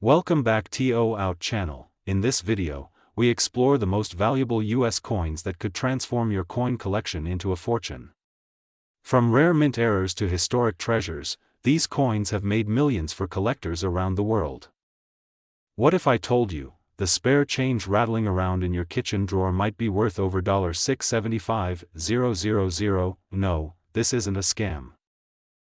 Welcome back to Out channel. In this video, we explore the most valuable US coins that could transform your coin collection into a fortune. From rare mint errors to historic treasures, these coins have made millions for collectors around the world. What if I told you, the spare change rattling around in your kitchen drawer might be worth over $675,000? No, this isn't a scam.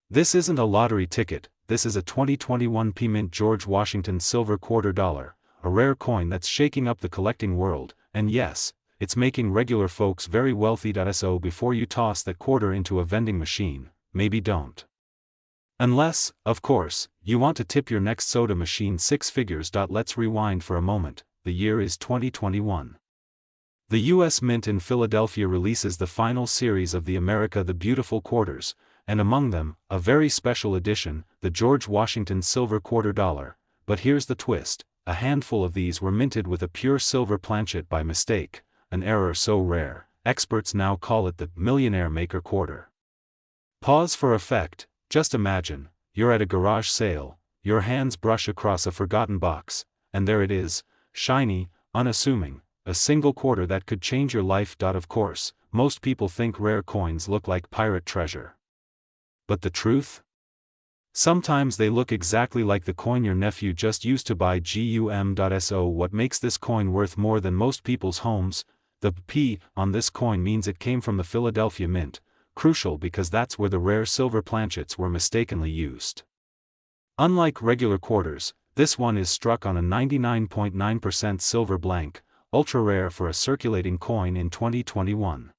This isn't a lottery ticket. This is a 2021 P-Mint George Washington silver quarter dollar, a rare coin that's shaking up the collecting world, and yes, it's making regular folks very wealthy. So before you toss that quarter into a vending machine, maybe don't. Unless, of course, you want to tip your next soda machine six figures. Let's rewind for a moment. The year is 2021. The US Mint in Philadelphia releases the final series of the America the Beautiful quarters, and among them, a very special edition, the George Washington silver quarter dollar. But here's the twist: a handful of these were minted with a pure silver planchet by mistake, an error so rare, experts now call it the millionaire maker quarter. Pause for effect. Just imagine, you're at a garage sale, your hands brush across a forgotten box, and there it is, shiny, unassuming, a single quarter that could change your life. Of course, most people think rare coins look like pirate treasure. But the truth? Sometimes they look exactly like the coin your nephew just used to buy gum. So what makes this coin worth more than most people's homes? The P on this coin means it came from the Philadelphia Mint, crucial because that's where the rare silver planchets were mistakenly used. Unlike regular quarters, this one is struck on a 99.9% silver blank, ultra rare for a circulating coin in 2021.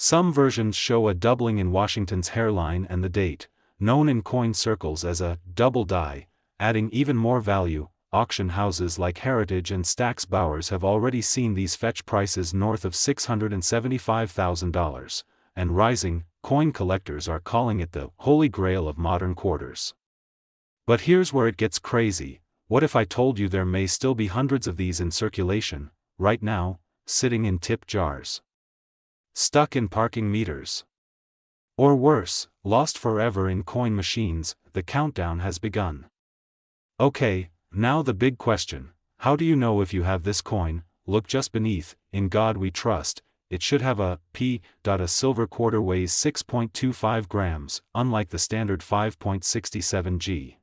Some versions show a doubling in Washington's hairline and the date, known in coin circles as a double die, adding even more value. Auction houses like Heritage and Stack's Bowers have already seen these fetch prices north of $675,000, and rising. Coin collectors are calling it the holy grail of modern quarters. But here's where it gets crazy. What if I told you there may still be hundreds of these in circulation, right now, sitting in tip jars? Stuck in parking meters? Or worse, lost forever in coin machines? The countdown has begun. Okay, now the big question: how do you know if you have this coin? Look just beneath. In God we trust. It should have a P. A silver quarter weighs 6.25 grams, unlike the standard 5.67 g.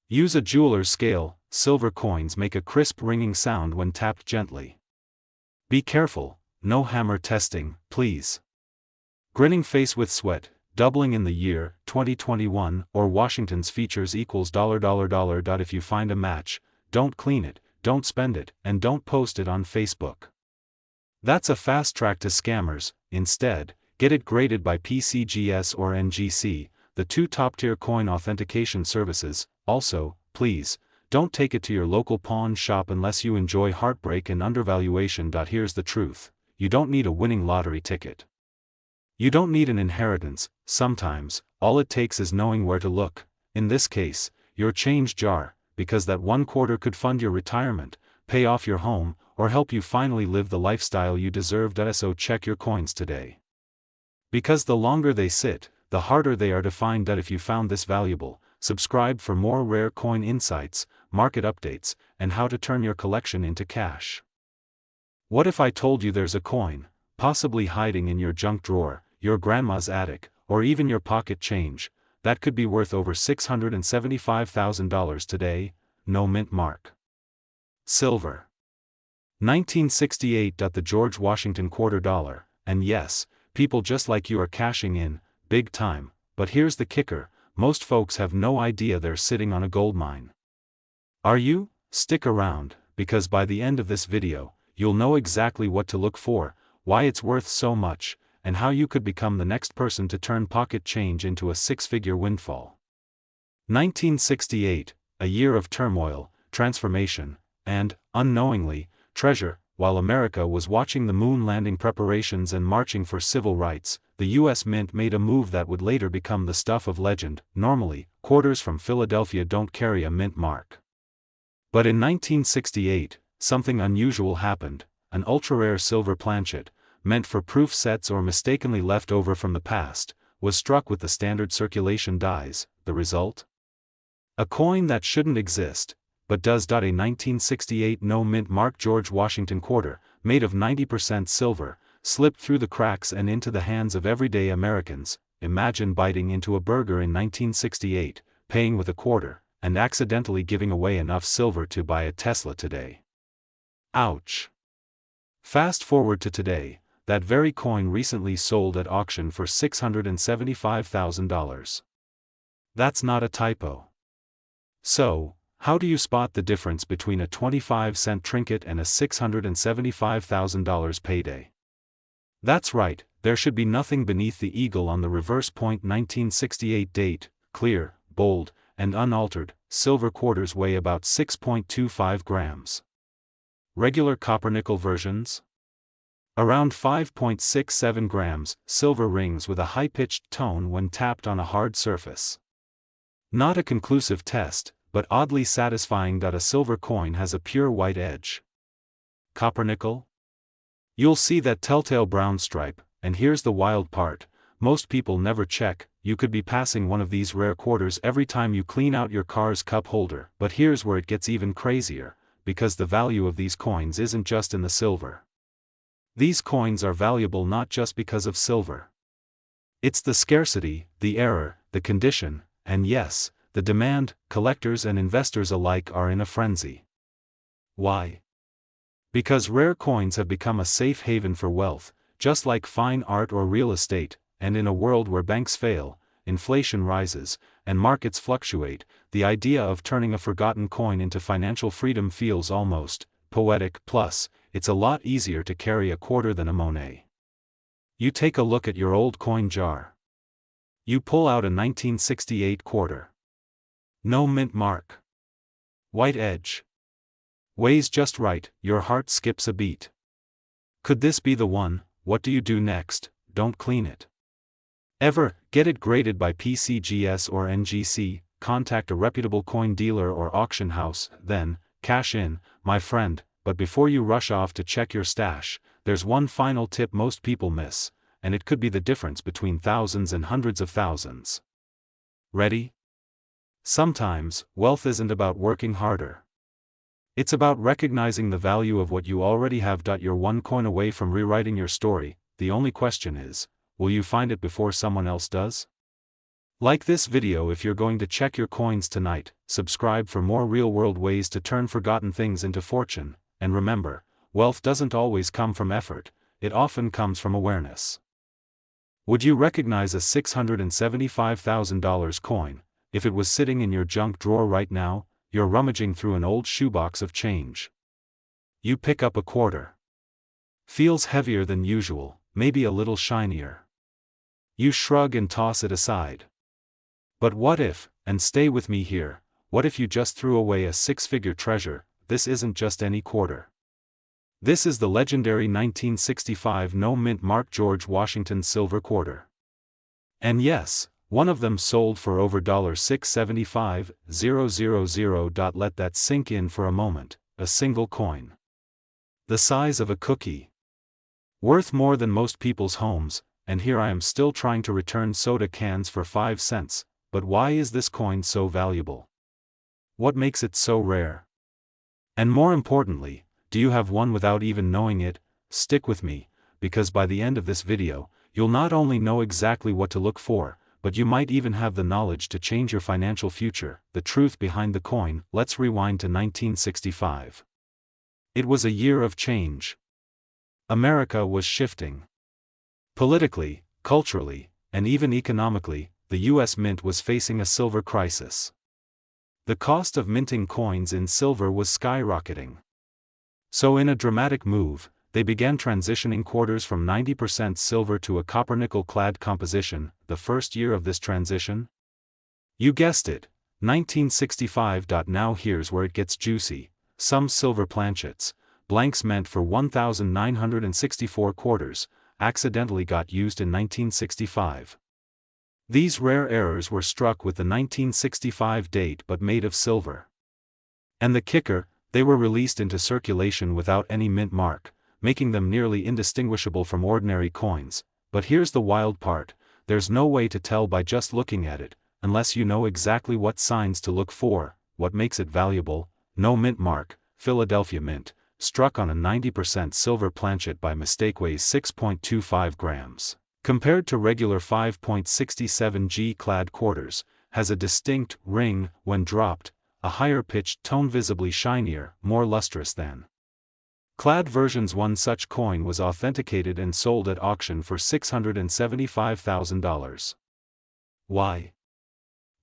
Use a jeweler's scale. Silver coins make a crisp ringing sound when tapped gently. Be careful. No hammer testing, please. Grinning face with sweat, doubling in the year 2021, or Washington's features equals $. If you find a match, don't clean it, don't spend it, and don't post it on Facebook. That's a fast track to scammers. Instead, get it graded by PCGS or NGC, the two top-tier coin authentication services. Also, please, don't take it to your local pawn shop unless you enjoy heartbreak and undervaluation. Here's the truth: you don't need a winning lottery ticket. You don't need an inheritance. Sometimes, all it takes is knowing where to look. In this case, your change jar, because that one quarter could fund your retirement, pay off your home, or help you finally live the lifestyle you deserve. So check your coins today. Because the longer they sit, the harder they are to find. If you found this valuable, subscribe for more rare coin insights, market updates, and how to turn your collection into cash. What if I told you there's a coin, possibly hiding in your junk drawer, your grandma's attic, or even your pocket change, that could be worth over $675,000 today? No mint mark. Silver. 1968. The George Washington quarter dollar, and yes, people just like you are cashing in, big time. But here's the kicker: most folks have no idea they're sitting on a gold mine. Are you? Stick around, because by the end of this video, you'll know exactly what to look for, why it's worth so much, and how you could become the next person to turn pocket change into a six-figure windfall. 1968, a year of turmoil, transformation, and, unknowingly, treasure. While America was watching the moon landing preparations and marching for civil rights, the US Mint made a move that would later become the stuff of legend. Normally, quarters from Philadelphia don't carry a mint mark. But in 1968, something unusual happened. An ultra-rare silver planchet, meant for proof sets or mistakenly left over from the past, was struck with the standard circulation dies. The result? A coin that shouldn't exist. but does. A 1968 no-mint mark George Washington quarter, made of 90% silver, slipped through the cracks and into the hands of everyday Americans. Imagine biting into a burger in 1968, paying with a quarter, and accidentally giving away enough silver to buy a Tesla today. Ouch. Fast forward to today, that very coin recently sold at auction for $675,000. That's not a typo. So, how do you spot the difference between a 25-cent trinket and a $675,000 payday? That's right, there should be nothing beneath the eagle on the reverse point. 1968 date, clear, bold, and unaltered. Silver quarters weigh about 6.25 grams. Regular copper-nickel versions? Around 5.67 grams. Silver rings with a high-pitched tone when tapped on a hard surface. Not a conclusive test, but oddly satisfying. A silver coin has a pure white edge. Copper-nickel? You'll see that telltale brown stripe, and here's the wild part, most people never check. You could be passing one of these rare quarters every time you clean out your car's cup holder. But here's where it gets even crazier, because the value of these coins isn't just in the silver. These coins are valuable not just because of silver. It's the scarcity, the error, the condition, and yes, the demand. Collectors and investors alike are in a frenzy. Why? Because rare coins have become a safe haven for wealth, just like fine art or real estate, and in a world where banks fail, inflation rises, and markets fluctuate, the idea of turning a forgotten coin into financial freedom feels almost poetic. Plus, it's a lot easier to carry a quarter than a Monet. You take a look at your old coin jar. You pull out a 1968 quarter. No mint mark. White edge. Weighs just right, your heart skips a beat. Could this be the one? What do you do next? Don't clean it. Ever get it graded by PCGS or NGC? Contact a reputable coin dealer or auction house, then cash in, my friend. But before you rush off to check your stash, there's one final tip most people miss, and it could be the difference between thousands and hundreds of thousands. Ready? Sometimes, wealth isn't about working harder. It's about recognizing the value of what you already have. You're one coin away from rewriting your story. The only question is, will you find it before someone else does? Like this video if you're going to check your coins tonight. Subscribe for more real-world ways to turn forgotten things into fortune. And remember, wealth doesn't always come from effort, it often comes from awareness. Would you recognize a $675,000 coin if it was sitting in your junk drawer right now? You're rummaging through an old shoebox of change. You pick up a quarter. Feels heavier than usual, maybe a little shinier. You shrug and toss it aside. But what if, and stay with me here, what if you just threw away a six-figure treasure? This isn't just any quarter. This is the legendary 1965 no-mint mark George Washington silver quarter. And yes, one of them sold for over $675,000. Let that sink in for a moment. A single coin. The size of a cookie. Worth more than most people's homes, and here I am still trying to return soda cans for 5 cents. But why is this coin so valuable? What makes it so rare? And more importantly, do you have one without even knowing it? Stick with me, because by the end of this video, you'll not only know exactly what to look for, but you might even have the knowledge to change your financial future. The truth behind the coin. Let's rewind to 1965. It was a year of change. America was shifting. Politically, culturally, and even economically, the U.S. Mint was facing a silver crisis. The cost of minting coins in silver was skyrocketing. So in a dramatic move, they began transitioning quarters from 90% silver to a copper-nickel-clad composition. The first year of this transition? You guessed it, 1965. Now here's where it gets juicy. Some silver planchets, blanks meant for 1,964 quarters, accidentally got used in 1965. These rare errors were struck with the 1965 date but made of silver. And the kicker, they were released into circulation without any mint mark, making them nearly indistinguishable from ordinary coins. But here's the wild part, there's no way to tell by just looking at it, unless you know exactly what signs to look for. What makes it valuable? no mint mark, Philadelphia Mint, struck on a 90% silver planchet by mistake, weighs 6.25 grams. Compared to regular 5.67 G-clad quarters, has a distinct ring when dropped, a higher pitched tone, visibly shinier, more lustrous than clad versions. One such coin was authenticated and sold at auction for $675,000. Why?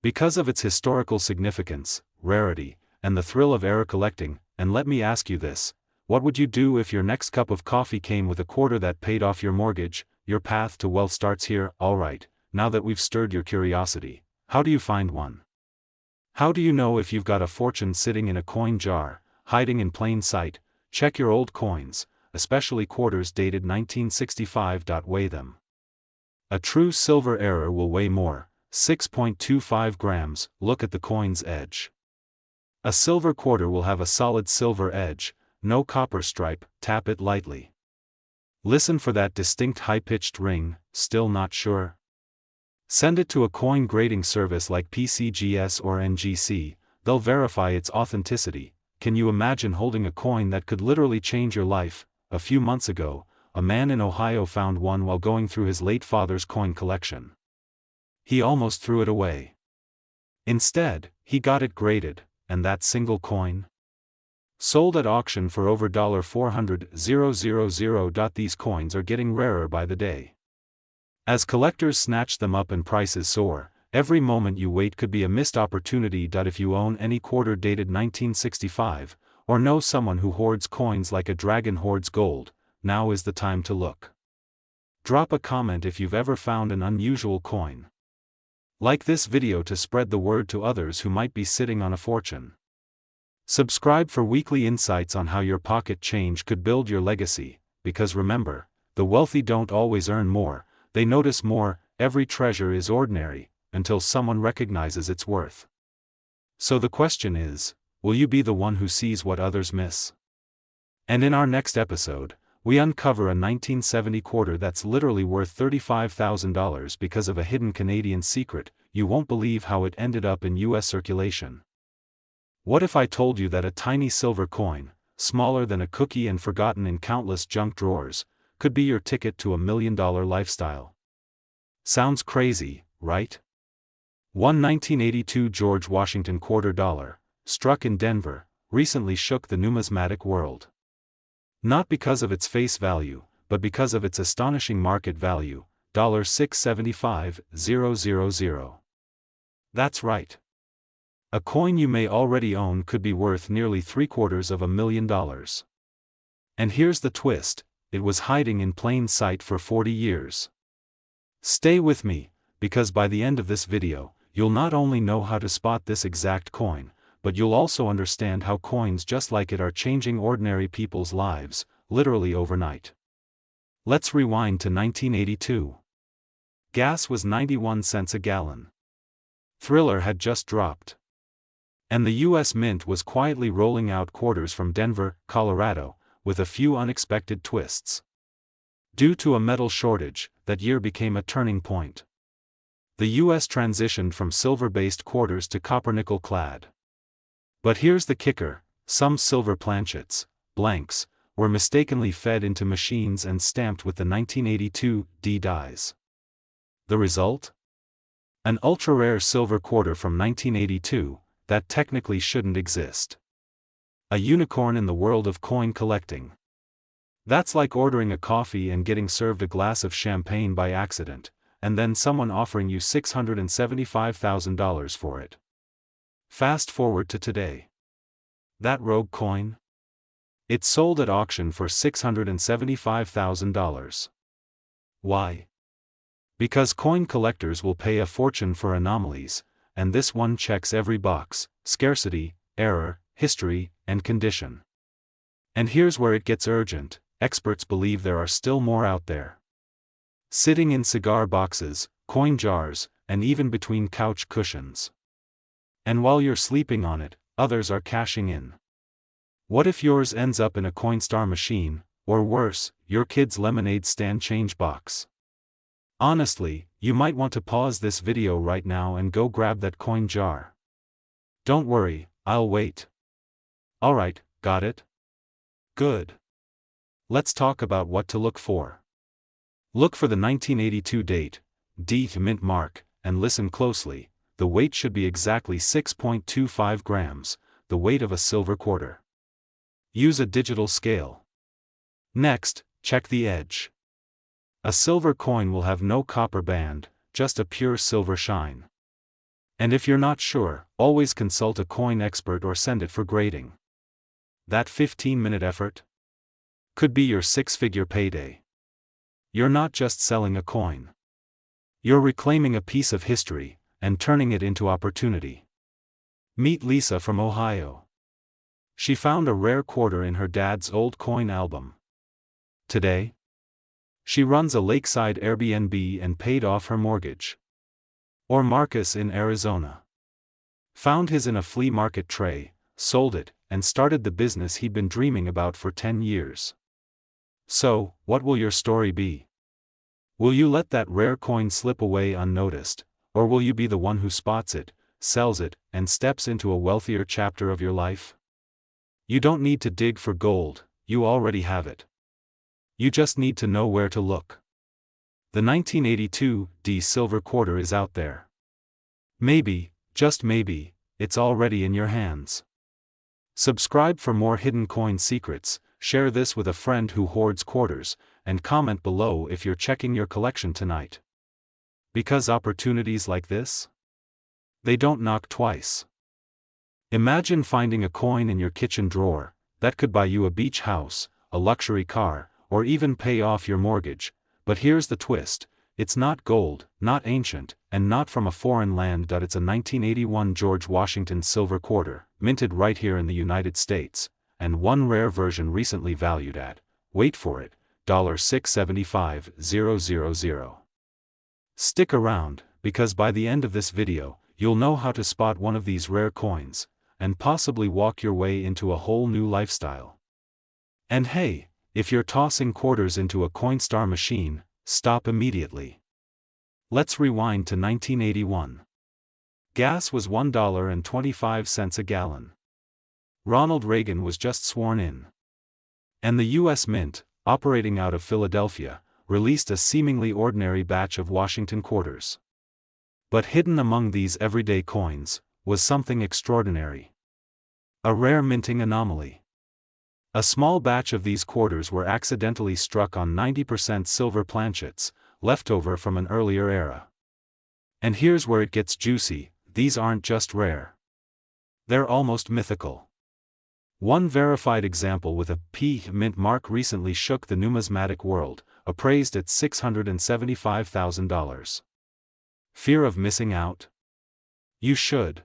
Because of its historical significance, rarity, and the thrill of era collecting. And let me ask you this: what would you do if your next cup of coffee came with a quarter that paid off your mortgage? Your path to wealth starts here. Alright, now that we've stirred your curiosity, how do you find one? How do you know if you've got a fortune sitting in a coin jar, hiding in plain sight? Check your old coins, especially quarters dated 1965. Weigh them. A true silver era will weigh more, 6.25 grams. Look at the coin's edge. A silver quarter will have a solid silver edge, no copper stripe. Tap it lightly. Listen for that distinct high-pitched ring. Still not sure? Send it to a coin grading service like PCGS or NGC, they'll verify its authenticity. Can you imagine holding a coin that could literally change your life? A few months ago, a man in Ohio found one while going through his late father's coin collection. He almost threw it away. Instead, he got it graded, and that single coin sold at auction for over $400,000. These coins are getting rarer by the day. As collectors snatch them up and prices soar, every moment you wait could be a missed opportunity. If you own any quarter dated 1965, or know someone who hoards coins like a dragon hoards gold, now is the time to look. Drop a comment if you've ever found an unusual coin. Like this video to spread the word to others who might be sitting on a fortune. Subscribe for weekly insights on how your pocket change could build your legacy, because remember, the wealthy don't always earn more, they notice more. Every treasure is ordinary, until someone recognizes its worth. So the question is, will you be the one who sees what others miss? And in our next episode, we uncover a 1970 quarter that's literally worth $35,000 because of a hidden Canadian secret. You won't believe how it ended up in US circulation. What if I told you that a tiny silver coin, smaller than a cookie and forgotten in countless junk drawers, could be your ticket to $1 million lifestyle? Sounds crazy, right? One 1982 George Washington quarter dollar, struck in Denver, recently shook the numismatic world. Not because of its face value, but because of its astonishing market value, $675,000. That's right. A coin you may already own could be worth nearly $750,000. And here's the twist: it was hiding in plain sight for 40 years. Stay with me, because by the end of this video, you'll not only know how to spot this exact coin, but you'll also understand how coins just like it are changing ordinary people's lives, literally overnight. Let's rewind to 1982. Gas was 91 cents a gallon. Thriller had just dropped. And the US Mint was quietly rolling out quarters from Denver, Colorado, with a few unexpected twists. Due to a metal shortage, that year became a turning point. The US transitioned from silver-based quarters to copper-nickel clad. But here's the kicker: some silver planchets, blanks, were mistakenly fed into machines and stamped with the 1982 D dies. The result? An ultra-rare silver quarter from 1982, that technically shouldn't exist. A unicorn in the world of coin collecting. That's like ordering a coffee and getting served a glass of champagne by accident, and then someone offering you $675,000 for it. Fast forward to today. That rogue coin? It sold at auction for $675,000. Why? Because coin collectors will pay a fortune for anomalies, and this one checks every box: scarcity, error, history, and condition. And here's where it gets urgent: experts believe there are still more out there. Sitting in cigar boxes, coin jars, and even between couch cushions. And while you're sleeping on it, others are cashing in. What if yours ends up in a Coinstar machine, or worse, your kid's lemonade stand change box? Honestly, you might want to pause this video right now and go grab that coin jar. Don't worry, I'll wait. Alright, got it? Good. Let's talk about what to look for. Look for the 1982 date, D mint mark, and listen closely. The weight should be exactly 6.25 grams, the weight of a silver quarter. Use a digital scale. Next, check the edge. A silver coin will have no copper band, just a pure silver shine. And if you're not sure, always consult a coin expert or send it for grading. That 15-minute effort could be your 6-figure payday. You're not just selling a coin. You're reclaiming a piece of history and turning it into opportunity. Meet Lisa from Ohio. She found a rare quarter in her dad's old coin album. Today, she runs a lakeside Airbnb and paid off her mortgage. Or Marcus in Arizona found his in a flea market tray, sold it, and started the business he'd been dreaming about for 10 years. So, what will your story be? Will you let that rare coin slip away unnoticed, or will you be the one who spots it, sells it, and steps into a wealthier chapter of your life? You don't need to dig for gold, you already have it. You just need to know where to look. The 1982 D silver quarter is out there. Maybe, just maybe, it's already in your hands. Subscribe for more hidden coin secrets, share this with a friend who hoards quarters, and comment below if you're checking your collection tonight. Because opportunities like this, they don't knock twice. Imagine finding a coin in your kitchen drawer that could buy you a beach house, a luxury car, or even pay off your mortgage. But here's the twist: it's not gold, not ancient, and not from a foreign land. It's a 1981 George Washington silver quarter, minted right here in the United States, and one rare version recently valued at, wait for it, $675,000. Stick around, because by the end of this video, you'll know how to spot one of these rare coins, and possibly walk your way into a whole new lifestyle. And hey, if you're tossing quarters into a Coinstar machine, stop immediately. Let's rewind to 1981. Gas was $1.25 a gallon. Ronald Reagan was just sworn in. And the U.S. Mint, operating out of Philadelphia, released a seemingly ordinary batch of Washington quarters. But hidden among these everyday coins was something extraordinary. A rare minting anomaly. A small batch of these quarters were accidentally struck on 90% silver planchets, left over from an earlier era. And here's where it gets juicy: these aren't just rare. They're almost mythical. One verified example with a P mint mark recently shook the numismatic world, appraised at $675,000. Fear of missing out? You should.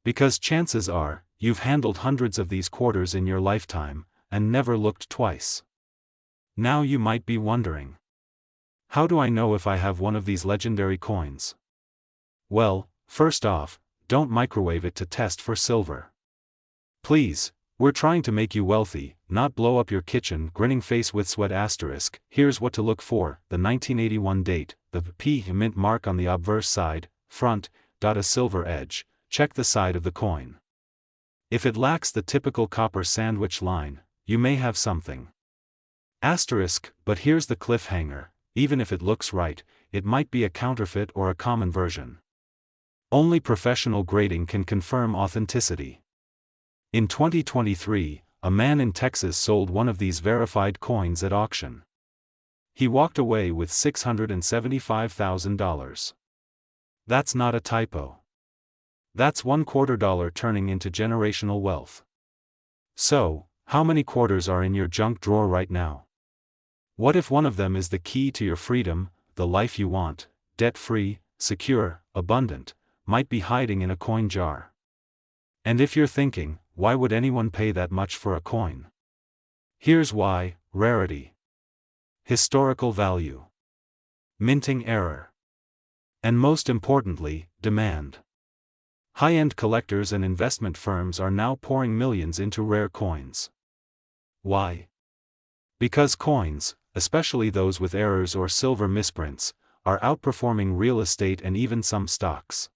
Because chances are, you've handled hundreds of these quarters in your lifetime, and never looked twice. Now you might be wondering, how do I know if I have one of these legendary coins? Well, first off, don't microwave it to test for silver. Please, we're trying to make you wealthy, not blow up your kitchen grinning face with sweat. Here's what to look for: the 1981 date, the P mint mark on the obverse side, front, a silver edge. Check the side of the coin. If it lacks the typical copper sandwich line, you may have something. But here's the cliffhanger: even if it looks right, it might be a counterfeit or a common version. Only professional grading can confirm authenticity. In 2023, a man in Texas sold one of these verified coins at auction. He walked away with $675,000. That's not a typo. That's $1/4 turning into generational wealth. So, how many quarters are in your junk drawer right now? What if one of them is the key to your freedom, the life you want, debt-free, secure, abundant, might be hiding in a coin jar? And if you're thinking, why would anyone pay that much for a coin? Here's why: rarity, historical value, minting error, and most importantly, demand. High-end collectors and investment firms are now pouring millions into rare coins. Why? Because coins, especially those with errors or silver misprints, are outperforming real estate and even some stocks.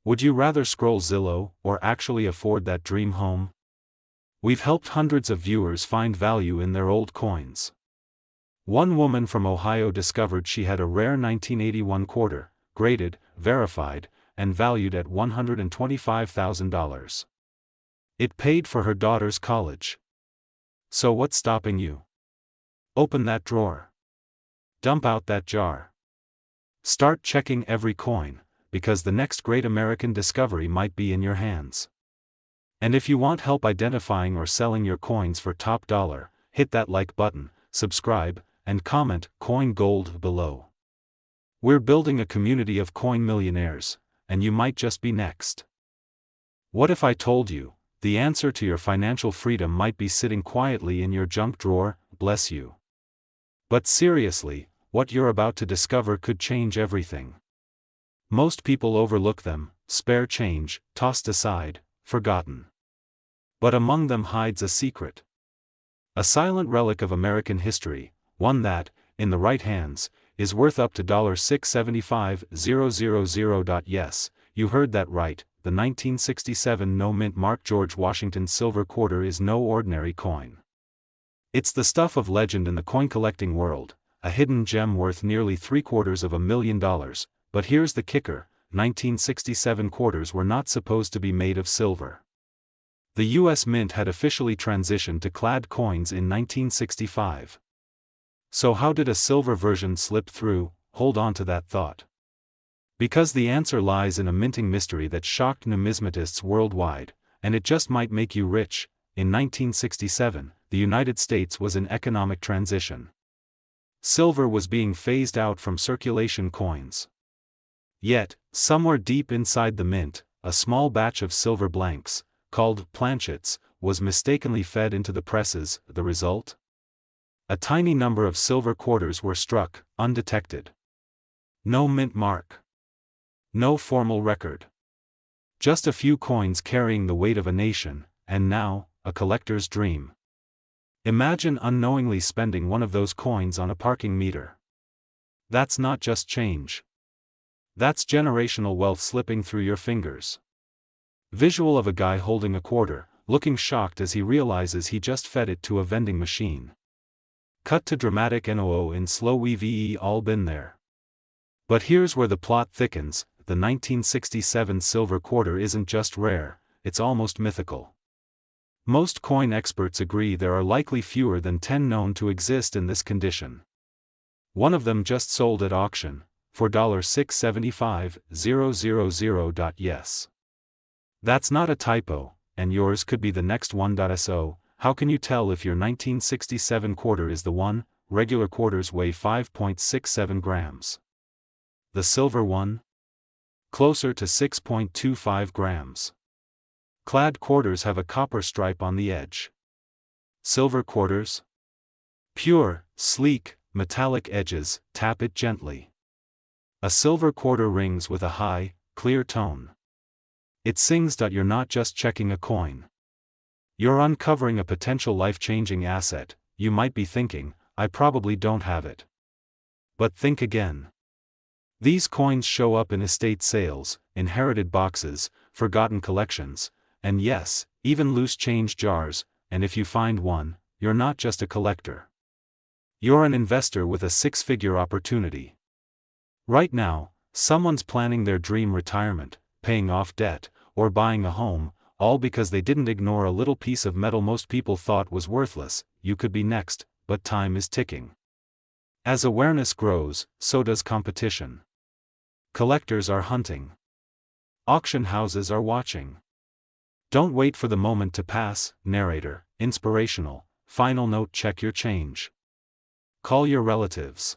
Would you rather scroll Zillow or actually afford that dream home? We've helped hundreds of viewers find value in their old coins. One woman from Ohio discovered she had a rare 1981 quarter, graded, verified, and valued at $125,000. It paid for her daughter's college. So what's stopping you? Open that drawer. Dump out that jar. Start checking every coin, because the next great American discovery might be in your hands. And if you want help identifying or selling your coins for top dollar, hit that like button, subscribe, and comment "Coin Gold" below. We're building a community of coin millionaires, and you might just be next. What if I told you, the answer to your financial freedom might be sitting quietly in your junk drawer? Bless you. But seriously, what you're about to discover could change everything. Most people overlook them, spare change, tossed aside, forgotten. But among them hides a secret. A silent relic of American history, one that, in the right hands, is worth up to $675,000. Yes, you heard that right, the 1967 no-mint Mark George Washington silver quarter is no ordinary coin. It's the stuff of legend in the coin-collecting world, a hidden gem worth nearly $750,000, but here's the kicker, 1967 quarters were not supposed to be made of silver. The U.S. Mint had officially transitioned to clad coins in 1965. So how did a silver version slip through? Hold on to that thought. Because the answer lies in a minting mystery that shocked numismatists worldwide, and it just might make you rich. In 1967, the United States was in economic transition. Silver was being phased out from circulation coins. Yet, somewhere deep inside the mint, a small batch of silver blanks, called planchets, was mistakenly fed into the presses. The result? A tiny number of silver quarters were struck, undetected. No mint mark. No formal record. Just a few coins carrying the weight of a nation, and now, a collector's dream. Imagine unknowingly spending one of those coins on a parking meter. That's not just change. That's generational wealth slipping through your fingers. Visual of a guy holding a quarter, looking shocked as he realizes he just fed it to a vending machine. Cut to dramatic NOO in slow we've all been there. But here's where the plot thickens, the 1967 silver quarter isn't just rare, it's almost mythical. Most coin experts agree there are likely fewer than 10 known to exist in this condition. One of them just sold at auction, for $675,000. Yes. That's not a typo, and yours could be the next one. So, how can you tell if your 1967 quarter is the one? Regular quarters weigh 5.67 grams. The silver one? Closer to 6.25 grams. Clad quarters have a copper stripe on the edge. Silver quarters? Pure, sleek, metallic edges. Tap it gently. A silver quarter rings with a high, clear tone. It sings. You're not just checking a coin. You're uncovering a potential life-changing asset. You might be thinking, I probably don't have it. But think again. These coins show up in estate sales, inherited boxes, forgotten collections, and yes, even loose change jars, and if you find one, you're not just a collector. You're an investor with a six-figure opportunity. Right now, someone's planning their dream retirement, paying off debt, or buying a home, all because they didn't ignore a little piece of metal most people thought was worthless. You could be next, but time is ticking. As awareness grows, so does competition. Collectors are hunting. Auction houses are watching. Don't wait for the moment to pass. Narrator, inspirational, final note: check your change. Call your relatives.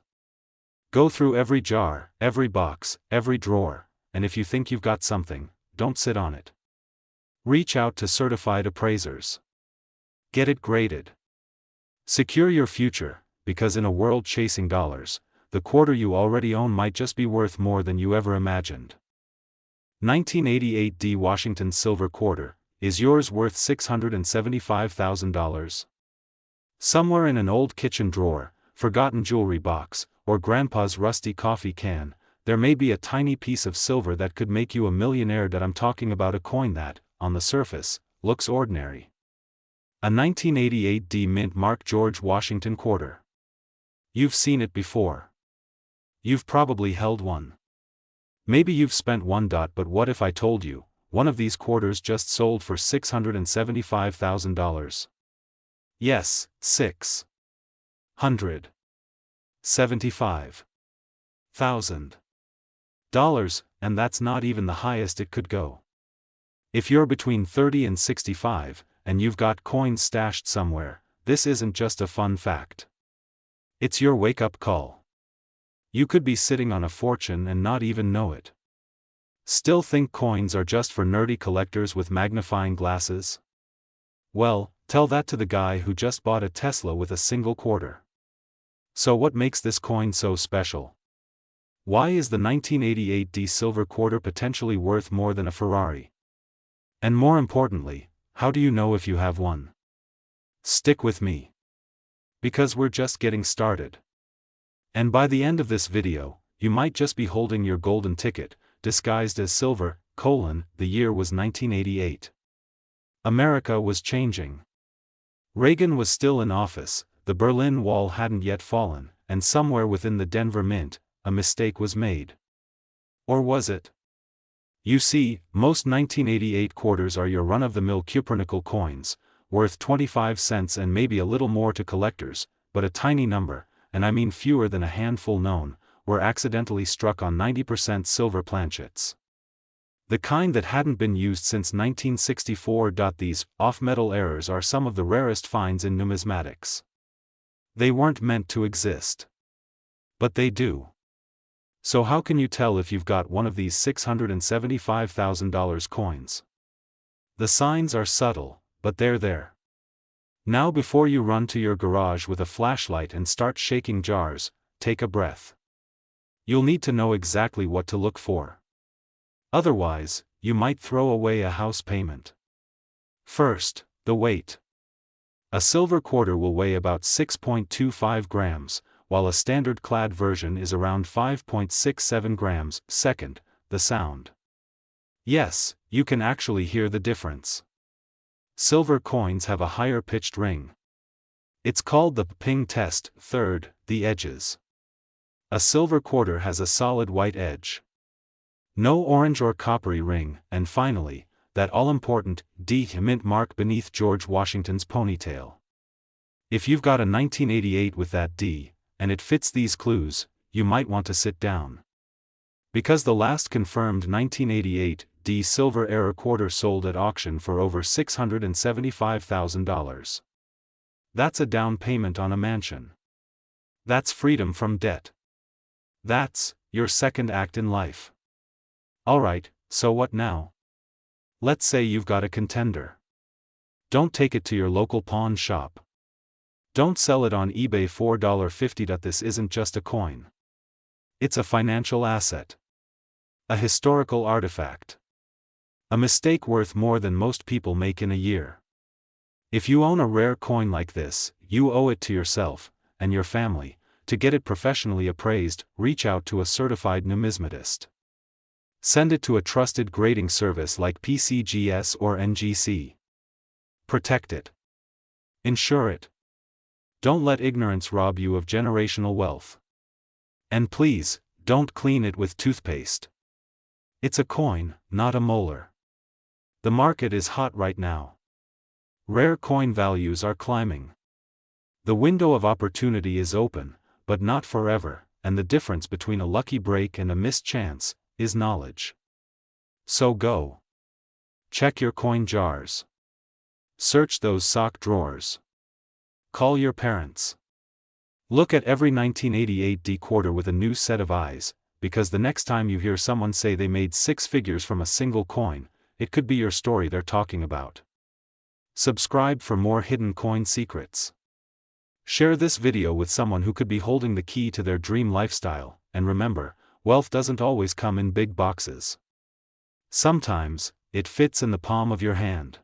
Go through every jar, every box, every drawer, and if you think you've got something, don't sit on it. Reach out to certified appraisers. Get it graded. Secure your future, because in a world chasing dollars, the quarter you already own might just be worth more than you ever imagined. 1988 D. Washington silver quarter. Is yours worth $675,000? Somewhere in an old kitchen drawer, forgotten jewelry box, or grandpa's rusty coffee can, there may be a tiny piece of silver that could make you a millionaire. I'm talking about a coin that, on the surface, looks ordinary. A 1988 D Mint Mark George Washington quarter. You've seen it before. You've probably held one. Maybe you've spent one. But what if I told you, one of these quarters just sold for $675,000? Yes, $675,000. And that's not even the highest it could go. If you're between 30 and 65, and you've got coins stashed somewhere, this isn't just a fun fact. It's your wake-up call. You could be sitting on a fortune and not even know it. Still think coins are just for nerdy collectors with magnifying glasses? Well, tell that to the guy who just bought a Tesla with a single quarter. So what makes this coin so special? Why is the 1988 D silver quarter potentially worth more than a Ferrari? And more importantly, how do you know if you have one? Stick with me. Because we're just getting started. And by the end of this video, you might just be holding your golden ticket, disguised as silver, the year was 1988. America was changing. Reagan was still in office, the Berlin Wall hadn't yet fallen, and somewhere within the Denver Mint, a mistake was made. Or was it? You see, most 1988 quarters are your run-of-the-mill cupronickel coins, worth 25 cents and maybe a little more to collectors, but a tiny number, and I mean fewer than a handful known, were accidentally struck on 90% silver planchets. The kind that hadn't been used since 1964. These off-metal errors are some of the rarest finds in numismatics. They weren't meant to exist. But they do. So how can you tell if you've got one of these $675,000 coins? The signs are subtle, but they're there. Now before you run to your garage with a flashlight and start shaking jars, take a breath. You'll need to know exactly what to look for. Otherwise, you might throw away a house payment. First, the weight. A silver quarter will weigh about 6.25 grams, while a standard clad version is around 5.67 grams. Second, the sound. Yes, you can actually hear the difference. Silver coins have a higher pitched ring. It's called the ping test. Third, the edges. A silver quarter has a solid white edge. No orange or coppery ring, and finally, that all-important D mint mark beneath George Washington's ponytail. If you've got a 1988 with that D, and it fits these clues, you might want to sit down. Because the last confirmed 1988 D silver era quarter sold at auction for over $675,000. That's a down payment on a mansion. That's freedom from debt. That's your second act in life. Alright, so what now? Let's say you've got a contender. Don't take it to your local pawn shop. Don't sell it on eBay $4.50. This isn't just a coin. It's a financial asset. A historical artifact. A mistake worth more than most people make in a year. If you own a rare coin like this, you owe it to yourself, and your family, to get it professionally appraised. Reach out to a certified numismatist. Send it to a trusted grading service like PCGS or NGC. Protect it. Insure it. Don't let ignorance rob you of generational wealth. And please, don't clean it with toothpaste. It's a coin, not a molar. The market is hot right now. Rare coin values are climbing. The window of opportunity is open, but not forever, and the difference between a lucky break and a missed chance is knowledge. So go. Check your coin jars. Search those sock drawers. Call your parents. Look at every 1988 D quarter with a new set of eyes, because the next time you hear someone say they made six figures from a single coin, it could be your story they're talking about. Subscribe for more hidden coin secrets. Share this video with someone who could be holding the key to their dream lifestyle, and remember, wealth doesn't always come in big boxes. Sometimes, it fits in the palm of your hand.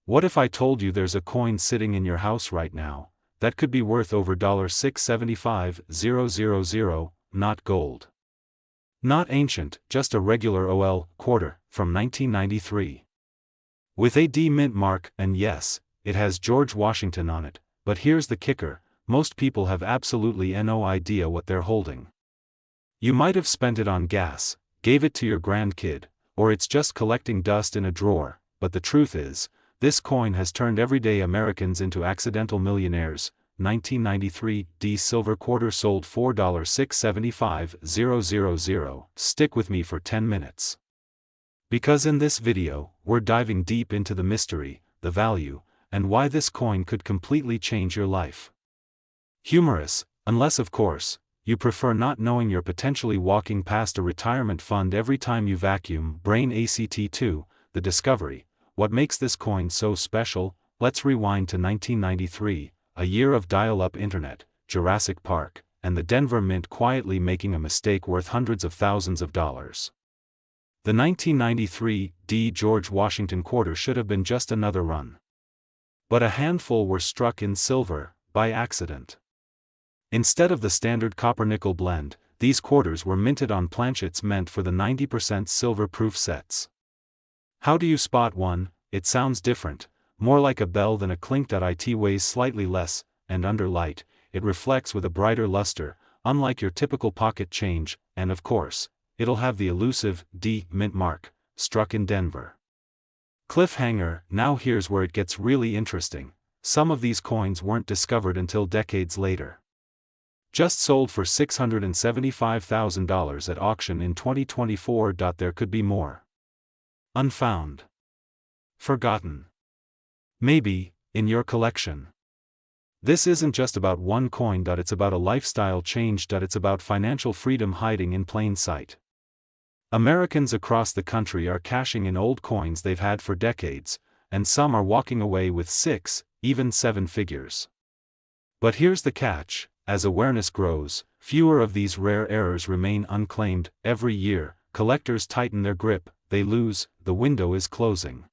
What if I told you there's a coin sitting in your house right now that could be worth over $675,000, not gold? Not ancient, just a regular OL quarter from 1993. With a D mint mark, and yes, it has George Washington on it, but here's the kicker, most people have absolutely no idea what they're holding. You might have spent it on gas, gave it to your grandkid, or it's just collecting dust in a drawer, but the truth is, this coin has turned everyday Americans into accidental millionaires. 1993 D silver quarter sold $4.675000. Stick with me for 10 minutes. Because in this video, we're diving deep into the mystery, the value, and why this coin could completely change your life. Humorous, unless of course, you prefer not knowing you're potentially walking past a retirement fund every time you vacuum. Brain ACT2, the discovery. What makes this coin so special? Let's rewind to 1993, a year of dial-up internet, Jurassic Park, and the Denver Mint quietly making a mistake worth hundreds of thousands of dollars. The 1993 D George Washington quarter should have been just another run. But a handful were struck in silver, by accident. Instead of the standard copper-nickel blend, these quarters were minted on planchets meant for the 90% silver-proof sets. How do you spot one? It sounds different, more like a bell than a clink. It weighs slightly less, and under light, it reflects with a brighter luster, unlike your typical pocket change, and of course, it'll have the elusive D Mint mark, struck in Denver. Cliffhanger. Now here's where it gets really interesting. Some of these coins weren't discovered until decades later. Just sold for $675,000 at auction in 2024. There could be more. Unfound. Forgotten. Maybe, in your collection. This isn't just about one coin. It's about a lifestyle change. It's about financial freedom hiding in plain sight. Americans across the country are cashing in old coins they've had for decades, and some are walking away with 6, even 7 figures. But here's the catch. As awareness grows, fewer of these rare errors remain unclaimed. Every year, collectors tighten their grip, they lose, the window is closing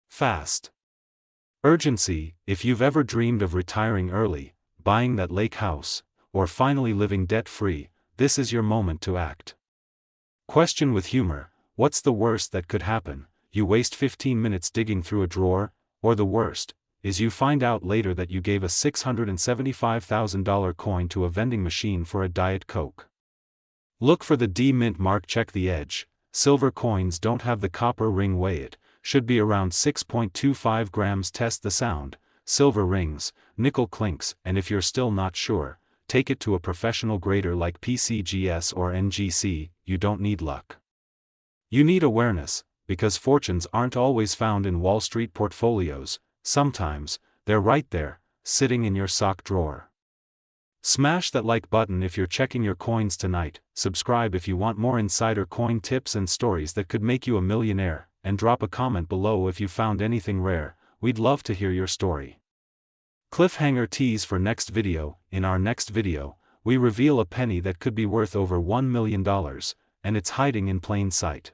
fast. Urgency. If you've ever dreamed of retiring early, buying that lake house, or finally living debt-free, this is your moment to act. Question with humor, what's the worst that could happen? You waste 15 minutes digging through a drawer, or the worst is you find out later that you gave a $675,000 coin to a vending machine for a Diet Coke. Look for the D Mint mark. Check the edge. Silver coins don't have the copper ring. Weigh it, should be around 6.25 grams. Test the sound. Silver rings, nickel clinks, and if you're still not sure, take it to a professional grader like PCGS or NGC. You don't need luck. You need awareness, because fortunes aren't always found in Wall Street portfolios. Sometimes, they're right there, sitting in your sock drawer. Smash that like button if you're checking your coins tonight, subscribe if you want more insider coin tips and stories that could make you a millionaire, and drop a comment below if you found anything rare. We'd love to hear your story. Cliffhanger tease for next video. In our next video, we reveal a penny that could be worth over $1 million, and it's hiding in plain sight.